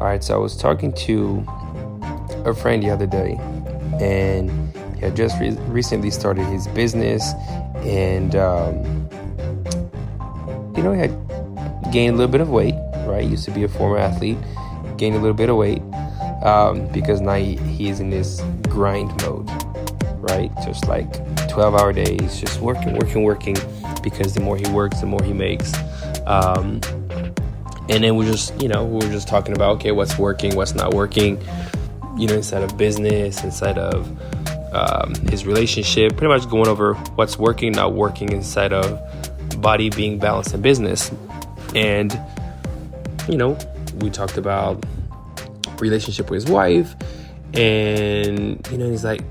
All right, so I was talking to a friend the other day, and he had just recently started his business, and he had gained a little bit of weight, right? He used to be a former athlete, gained a little bit of weight because now he's in this grind mode, right? Just like 12-hour days, just working, because the more he works, the more he makes. And then we were just talking about, okay, what's working, what's not working, inside of business, inside of his relationship, pretty much going over what's working, not working inside of body being balanced in business. And, we talked about relationship with his wife, and, he's like,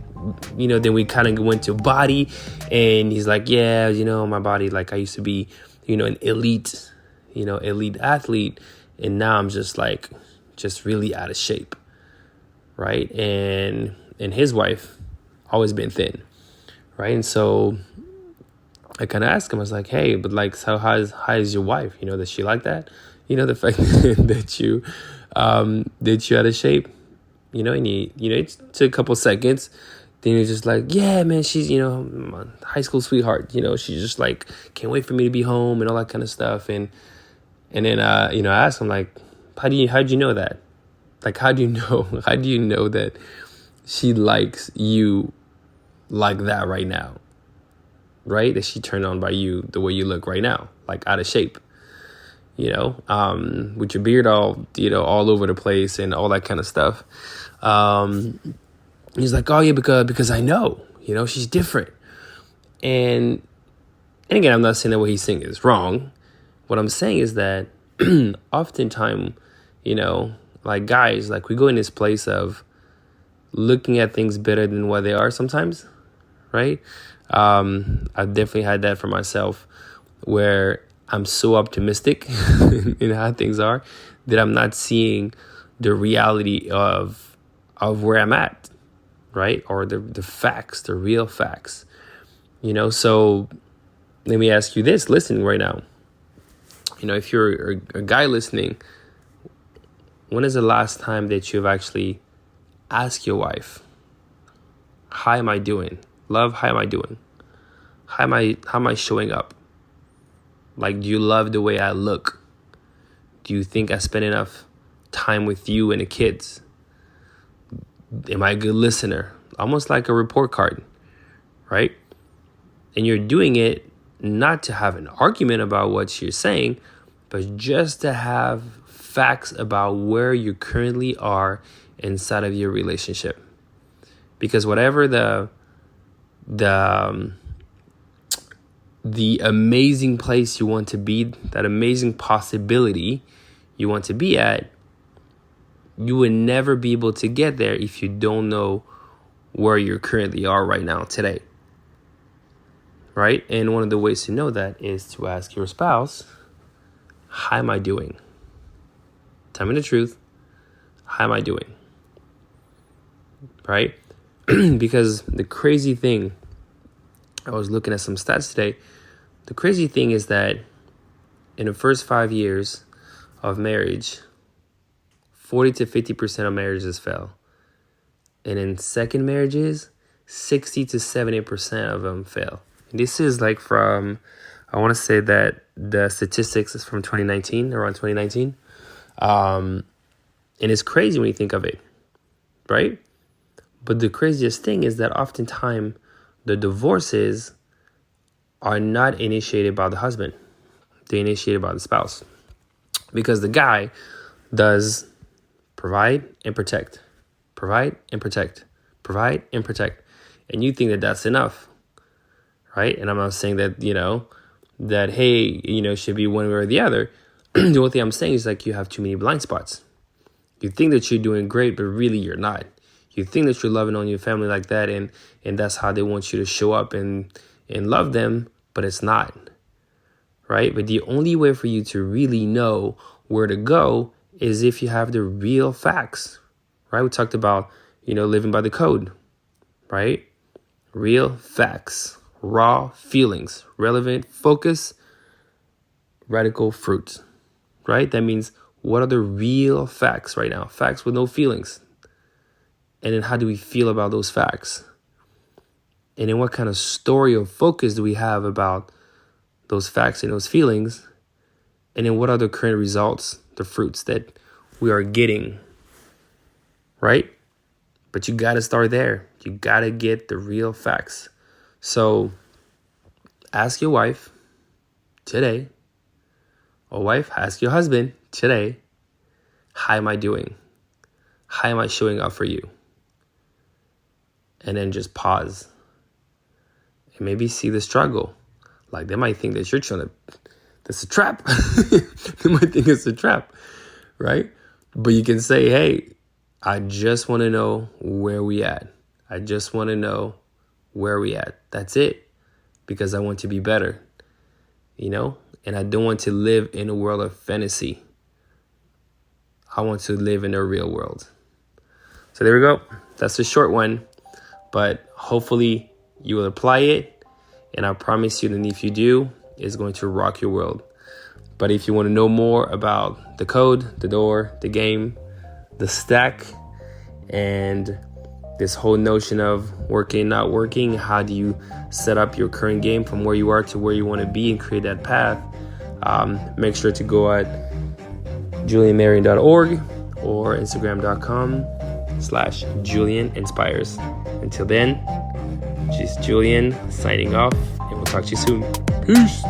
then we kind of went to body, and he's like, yeah, my body, like I used to be, an elite athlete, and now I'm just really out of shape, right? And his wife always been thin, right? And so I kind of asked him, I was like, hey, but like, so how is your wife? Does she like that? The fact that you out of shape, and it took a couple seconds. Then he was just like, yeah, man, she's, my high school sweetheart. She's just like, can't wait for me to be home and all that kind of stuff. And then, I asked him, like, how'd you know that? Like, how do you know that she likes you like that right now? Right? That she turned on by you the way you look right now, like out of shape, with your beard all over the place and all that kind of stuff. He's like, oh yeah, because I know, she's different. And again, I'm not saying that what he's saying is wrong. What I'm saying is that oftentimes, like guys, like we go in this place of looking at things better than what they are sometimes, right? I've definitely had that for myself, where I'm so optimistic in how things are that I'm not seeing the reality of where I'm at, right? Or the facts, the real facts, So let me ask you this, listening right now. If you're a guy listening, when is the last time that you've actually asked your wife, how am I doing? Love, how am I doing? How am I showing up? Like, do you love the way I look? Do you think I spend enough time with you and the kids? Am I a good listener? Almost like a report card, right? And you're doing it not to have an argument about what you're saying, but just to have facts about where you currently are inside of your relationship. Because whatever the amazing place you want to be, that amazing possibility you want to be at, you would never be able to get there if you don't know where you currently are right now today. Right? And one of the ways to know that is to ask your spouse, how am I doing? Tell me the truth. How am I doing? Right? Because the crazy thing, I was looking at some stats today. The crazy thing is that in the first 5 years of marriage, 40 to 50% of marriages fail. And in second marriages, 60 to 70% of them fail. And this is like from, I want to say that the statistics is from 2019, around 2019. And it's crazy when you think of it, right? But the craziest thing is that oftentimes the divorces are not initiated by the husband. They're initiated by the spouse. Because the guy does provide and protect, provide and protect, provide and protect. And you think that that's enough, right? And I'm not saying that, that, hey, it should be one way or the other. The only thing I'm saying is like you have too many blind spots. You think that you're doing great, but really you're not. You think that you're loving on your family like that, and that's how they want you to show up and love them, but it's not, right? But the only way for you to really know where to go is if you have the real facts, right? We talked about, living by the code, right? Real facts, raw feelings, relevant focus, radical fruit, right? That means What are the real facts right now? Facts with no feelings. And then how do we feel about those facts? And then what kind of story or focus do we have about those facts and those feelings? And then what are the current results, the fruits that we are getting, right? But you got to start there. You got to get the real facts. So ask your wife today, or wife, ask your husband today, how am I doing? How am I showing up for you? And then just pause and maybe see the struggle. Like they might think that you're that's a trap. They might think it's a trap, right? But you can say, hey, I just want to know where we at. I just want to know where we at. That's it. Because I want to be better, and I don't want to live in a world of fantasy. I want to live in a real world. So there we go. That's a short one, but hopefully you will apply it. And I promise you that if you do, it's going to rock your world. But if you want to know more about the code, the door, the game, the stack, and this whole notion of working, not working, how do you set up your current game from where you are to where you want to be and create that path, make sure to go at julianmarion.org or instagram.com/JulianInspires. Until then, just Julian signing off, and we'll talk to you soon. Peace.